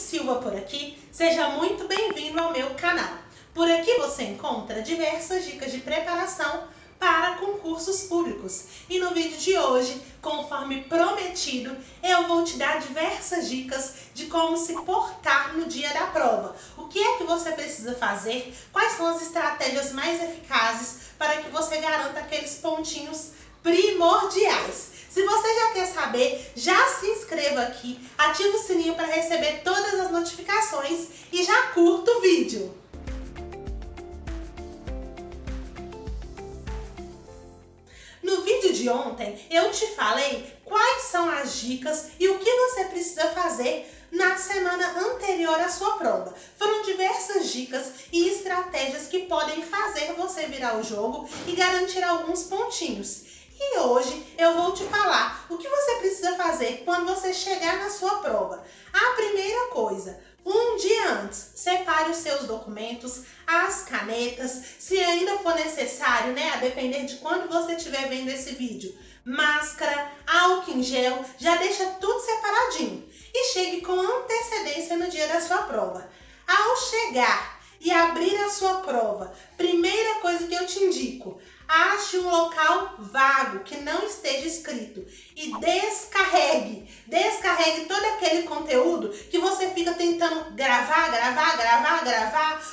Silva por aqui, seja muito bem-vindo ao meu canal. Por aqui você encontra diversas dicas de preparação para concursos públicos. E no vídeo de hoje, conforme prometido, eu vou te dar diversas dicas de como se portar no dia da prova. O que é que você precisa fazer, quais são as estratégias mais eficazes para que você garanta aqueles pontinhos primordiais. Se você já quer saber, já se inscreva aqui, ativa o sininho para receber todas as notificações e já curta o vídeo. No vídeo de ontem, eu te falei quais são as dicas e o que você precisa fazer na semana anterior à sua prova. Foram diversas dicas e estratégias que podem fazer você virar o jogo e garantir alguns pontinhos. E hoje eu vou te falar o que você precisa fazer quando você chegar na sua prova. A primeira coisa, um dia antes, separe os seus documentos, as canetas, se ainda for necessário, a depender de quando você estiver vendo esse vídeo, máscara, álcool em gel, já deixa tudo separadinho e chegue com antecedência no dia da sua prova. Ao chegar e abrir a sua prova, primeira coisa que eu te indico, ache um local vago, que não esteja escrito e descarregue todo aquele conteúdo que você fica tentando gravar,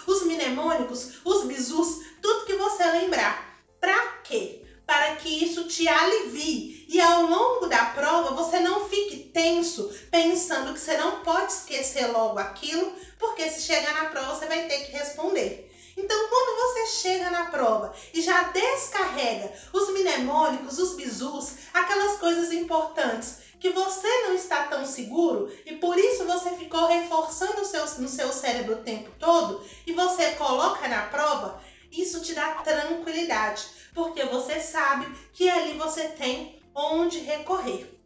os mnemônicos, os bizus, tudo que você lembrar. Pra quê? Para que isso te alivie e ao longo da prova você não fique tenso, pensando que você não pode esquecer logo aquilo, porque se chegar na prova você vai ter que responder. Então, quando você chega na prova e já descarrega os mnemônicos, os bizus, aquelas coisas importantes que você não está tão seguro e por isso você ficou reforçando no seu cérebro o tempo todo e você coloca na prova, isso te dá tranquilidade, porque você sabe que ali você tem onde recorrer.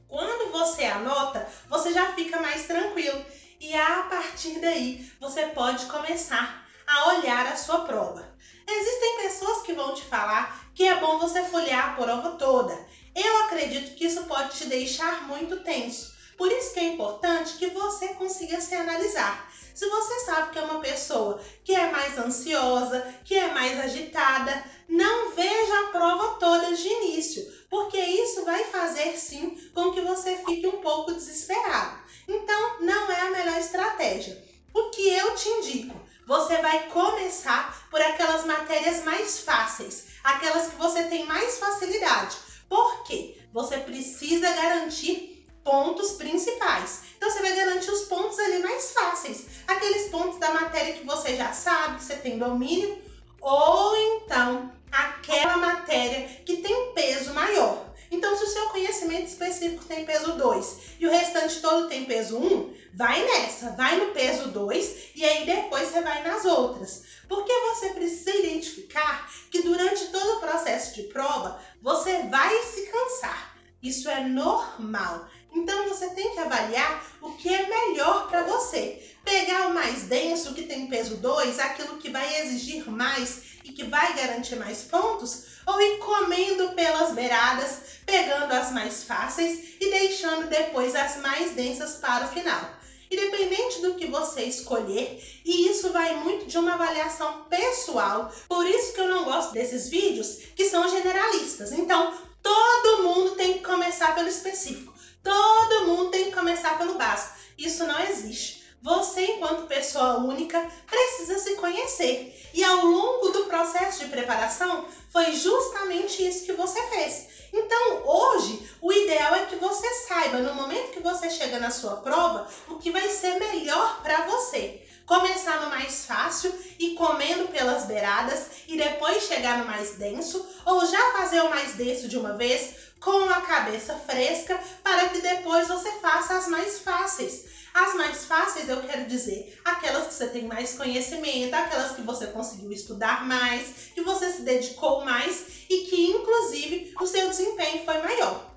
Quando você anota, você já fica mais tranquilo e a partir daí você pode começar a olhar a sua prova. Existem pessoas que vão te falar que é bom você folhear a prova toda. Eu acredito que isso pode te deixar muito tenso. Por isso que é importante que você consiga se analisar. Se você sabe que é uma pessoa que é mais ansiosa, que é mais agitada, não veja a prova toda de início, porque isso vai fazer sim com que você fique um pouco desesperado. Então, não é a melhor estratégia. O que eu te indico? Você vai começar por aquelas matérias mais fáceis, aquelas que você tem mais facilidade. Por quê? Você precisa garantir pontos principais. Então você vai garantir os pontos ali mais fáceis, aqueles pontos da matéria que você já sabe, que você tem domínio, ou então aquela matéria que tem peso maior. Então, se o seu conhecimento específico tem peso 2 e o restante todo tem peso 1, vai nessa, vai no peso 2 e aí depois você vai nas outras. Porque você precisa identificar que durante todo o processo de prova, você vai se cansar. Isso é normal. Então, você tem que avaliar o que é melhor para você. Pegar o mais denso, que tem peso 2, aquilo que vai exigir mais e que vai garantir mais pontos, ou ir comendo pelas beiradas, pegando as mais fáceis e deixando depois as mais densas para o final. Independente do que você escolher, e isso vai muito de uma avaliação pessoal, por isso que eu não gosto desses vídeos que são generalistas. Então, todo mundo tem que começar pelo específico, todo mundo tem que começar pelo básico. Isso não existe. Você, enquanto pessoa única, precisa se conhecer. E ao longo do processo de preparação, foi justamente isso que você fez. Então, hoje, o ideal é que você saiba, no momento que você chega na sua prova, o que vai ser melhor para você. Começar no mais fácil e comendo pelas beiradas e depois chegar no mais denso, ou já fazer o mais denso de uma vez com a cabeça fresca para que depois você faça as mais fáceis. As mais fáceis, eu quero dizer, aquelas que você tem mais conhecimento, aquelas que você conseguiu estudar mais, que você se dedicou mais e que, inclusive, o seu desempenho foi maior.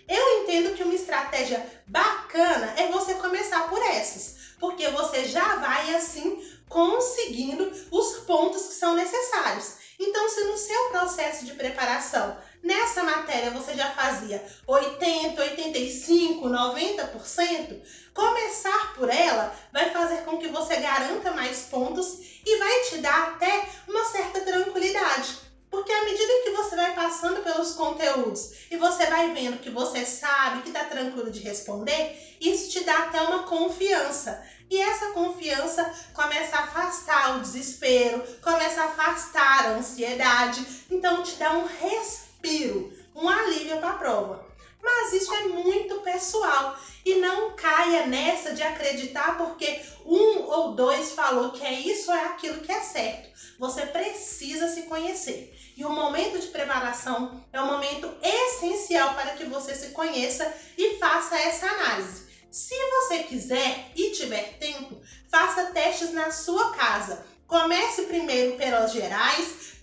Eu entendo que uma estratégia bacana é você começar por essas, porque você já vai, assim, conseguindo os pontos que são necessários. Então, se no seu processo de preparação nessa matéria você já fazia 80, 85, 90%, começar por ela vai fazer com que você garanta mais pontos e vai te dar até uma certa tranquilidade. Porque à medida que você vai passando pelos conteúdos e você vai vendo que você sabe, que está tranquilo de responder, isso te dá até uma confiança. E essa confiança começa a afastar o desespero, começa a afastar a ansiedade, então te dá um respiro, um alívio para a prova. Mas isso é muito pessoal e não caia nessa de acreditar porque um ou dois falou que é isso ou é aquilo que é certo. Você precisa se conhecer. E o momento de preparação é um momento essencial para que você se conheça e faça essa análise. Se você quiser e tiver tempo, faça testes na sua casa. Comece primeiro pelas gerais,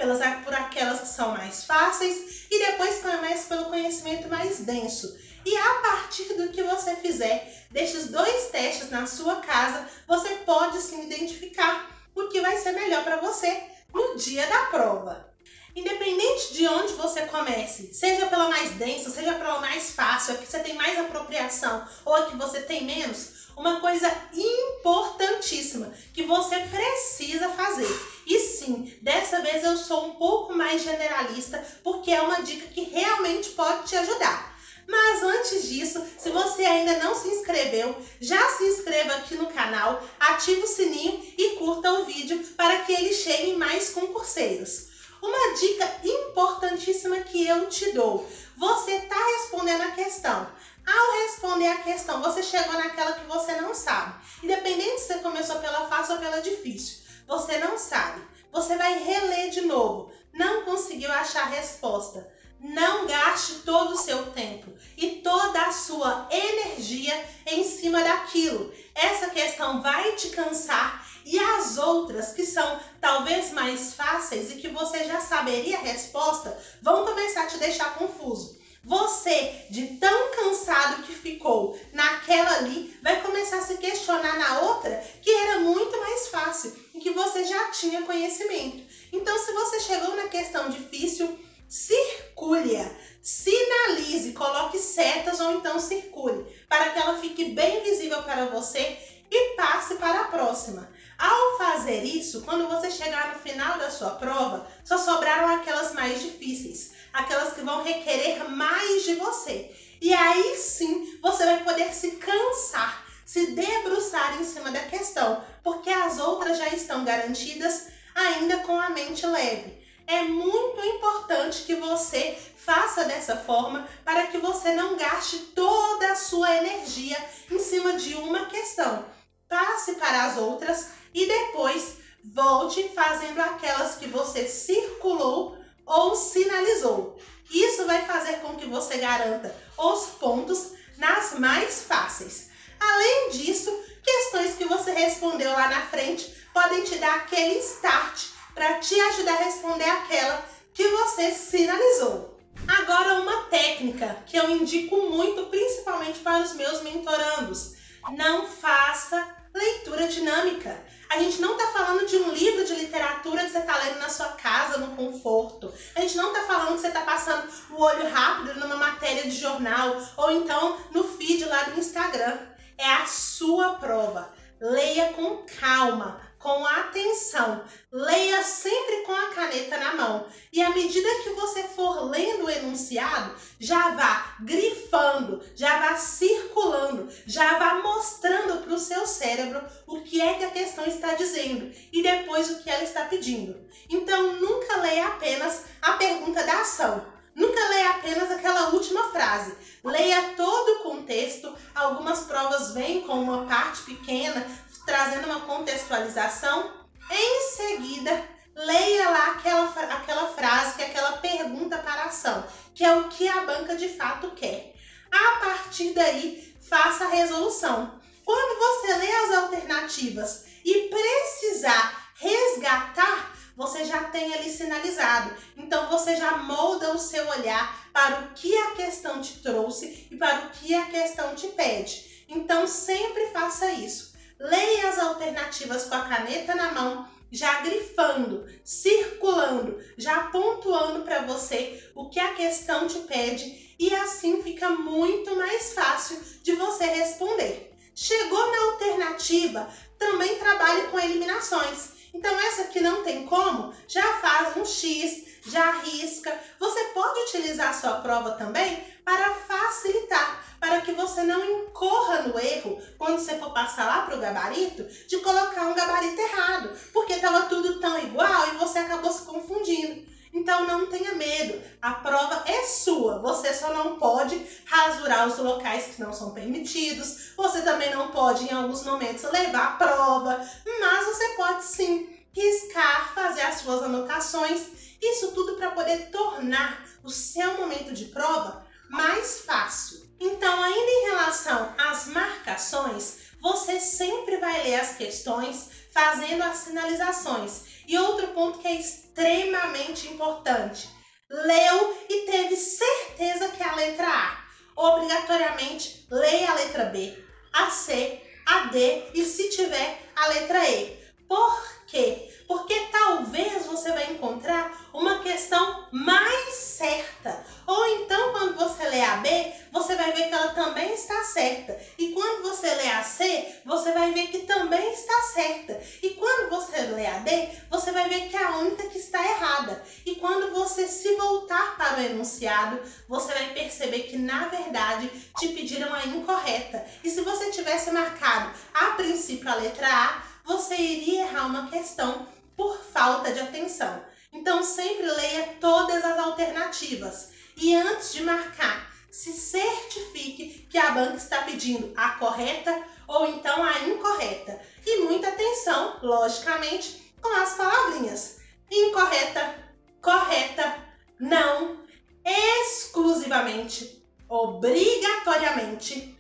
por aquelas que são mais fáceis e depois comece pelo conhecimento mais denso. E a partir do que você fizer, destes 2 testes na sua casa, você pode sim identificar o que vai ser melhor para você no dia da prova. Independente de onde você comece, seja pela mais densa, seja pela mais fácil, a que você tem mais apropriação ou a que você tem menos, uma coisa importantíssima que você precisa fazer. E sim, dessa vez eu sou um pouco mais generalista, porque é uma dica que realmente pode te ajudar. Mas antes disso, se você ainda não se inscreveu, já se inscreva aqui no canal, ative o sininho e curta o vídeo para que ele chegue em mais concurseiros. Uma dica importantíssima que eu te dou: você está respondendo a questão. Ao responder a questão, você chegou naquela que você não sabe. Independente se você começou pela fácil ou pela difícil, você não sabe. Você vai reler de novo. Não conseguiu achar a resposta. Não gaste todo o seu tempo e toda a sua energia em cima daquilo. Essa questão vai te cansar e as outras, que são talvez mais fáceis e que você já saberia a resposta, vão começar a te deixar confuso. Você, de tão cansado que ficou naquela ali, vai começar a se questionar na outra que era muito mais fácil e que você já tinha conhecimento. Então, se você chegou na questão difícil, circule-a, sinalize, coloque setas ou então circule, para que ela fique bem visível para você e passe para a próxima. Ao fazer isso, quando você chegar no final da sua prova, só sobraram aquelas mais difíceis, aquelas que vão requerer mais de você. E aí sim, você vai poder se cansar, se debruçar em cima da questão, porque as outras já estão garantidas, ainda com a mente leve. É muito importante que você faça dessa forma para que você não gaste toda a sua energia em cima de uma questão. Passe para as outras e depois volte fazendo aquelas que você circulou ou sinalizou. Isso vai fazer com que você garanta os pontos nas mais fáceis. Além disso, questões que você respondeu lá na frente podem te dar aquele start para te ajudar a responder aquela que você sinalizou. Agora, uma técnica que eu indico muito, principalmente para os meus mentorandos: não faça leitura dinâmica. A gente não está falando de um livro de literatura que você está lendo na sua casa, no conforto. A gente não está falando que você está passando o olho rápido numa matéria de jornal ou então no feed lá do Instagram. É a sua prova. Leia com calma, com atenção. Leia sempre com a caneta na mão. E à medida que você for lendo o enunciado, já vá grifando, já vá circulando, já vá mostrando para o seu cérebro o que é que a questão está dizendo e depois o que ela está pedindo. Então, nunca leia apenas a pergunta da ação. Nunca leia apenas aquela última frase. Leia todo o contexto. Algumas provas vêm com uma parte pequena, trazendo uma contextualização. Em seguida, leia lá aquela frase, que é aquela pergunta para a ação, que é o que a banca de fato quer. A partir daí, faça a resolução. Quando você lê as alternativas e precisar resgatar, você já tem ali sinalizado. Então, você já molda o seu olhar para o que a questão te trouxe e para o que a questão te pede. Então, sempre faça isso. Leia as alternativas com a caneta na mão, já grifando, circulando, já pontuando para você o que a questão te pede e assim fica muito mais fácil de você responder. Chegou na alternativa, também trabalhe com eliminações. Então essa que não tem como, já faz um X, já risca. Você pode utilizar a sua prova também para facilitar, para que você não incorra no erro quando você for passar lá para o gabarito, de colocar um gabarito errado, porque estava tudo tão igual e você acabou se confundindo. Então não tenha medo, a prova é sua, você só não pode rasurar os locais que não são permitidos, você também não pode em alguns momentos levar a prova, mas você pode sim riscar, fazer as suas anotações, isso tudo para poder tornar o seu momento de prova mais fácil. Então, ainda em relação às marcações, você sempre vai ler as questões fazendo as sinalizações. E outro ponto que é extremamente importante, leu e teve certeza que é a letra A. Obrigatoriamente, leia a letra B, a C, a D e se tiver a letra E. Por quê? Porque talvez você vai encontrar uma questão mais certa. Ou então, quando você lê a B, você vai ver que ela também está certa. E quando você lê a C, você vai ver que também está certa. E quando você lê a D, você vai ver que é a única que está errada. E quando você se voltar para o enunciado, você vai perceber que, na verdade, te pediram a incorreta. E se você tivesse marcado, a princípio, a letra A, você iria errar uma questão por falta de atenção. Então, sempre leia todas as alternativas. E antes de marcar, se certifique que a banca está pedindo a correta ou então a incorreta. E muita atenção, logicamente, com as palavrinhas. Incorreta, correta, não, exclusivamente, obrigatoriamente,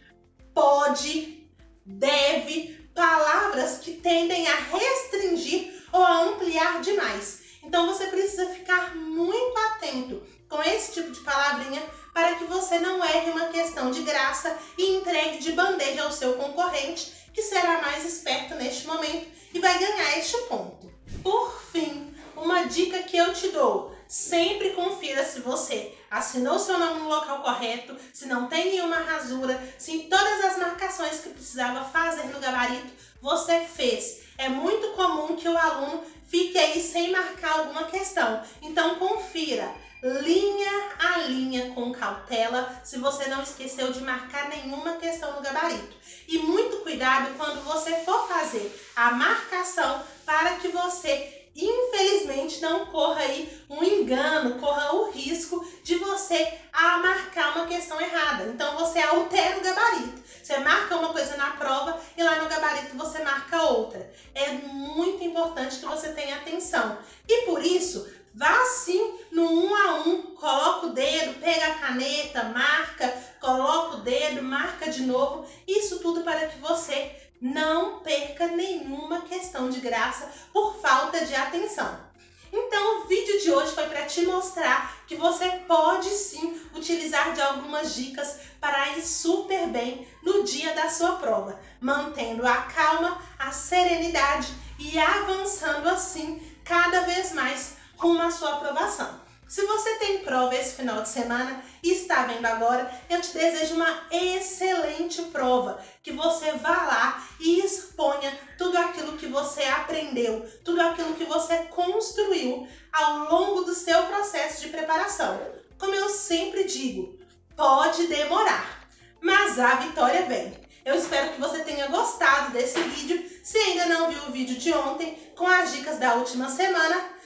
pode, deve, palavras que tendem a restringir ou a ampliar demais. Então você precisa ficar muito atento com esse tipo de palavrinha para que você não erre uma questão de graça e entregue de bandeja ao seu concorrente, que será mais esperto neste momento e vai ganhar este ponto. Por fim, uma dica que eu te dou: sempre confira se você assinou seu nome no local correto, se não tem nenhuma rasura, se em todas as marcações que precisava fazer no gabarito você fez. É muito comum que o aluno fique aí sem marcar alguma questão. Então confira, linha a linha com cautela, se você não esqueceu de marcar nenhuma questão no gabarito. E muito cuidado quando você for fazer a marcação para que você, infelizmente, não corra aí um engano, corra o risco de você marcar uma questão errada. Então você altera o gabarito. Você marca uma coisa na prova e lá no gabarito você marca outra. É muito importante que você tenha atenção. E por isso, vá sim no 1 a 1, coloca o dedo, pega a caneta, marca, coloca o dedo, marca de novo. Isso tudo para que você não perca nenhuma questão de graça por falta de atenção. Então o vídeo de hoje foi para te mostrar que você pode sim utilizar de algumas dicas para ir super bem no dia da sua prova, mantendo a calma, a serenidade e avançando assim cada vez mais rumo à sua aprovação. Se você tem prova esse final de semana e está vendo agora, eu te desejo uma excelente prova, que você vá lá e exponha tudo aquilo que você aprendeu, tudo aquilo que você construiu ao longo do seu processo de preparação. Como eu sempre digo, pode demorar, mas a vitória vem. Eu espero que você tenha gostado desse vídeo. Se ainda não viu o vídeo de ontem com as dicas da última semana,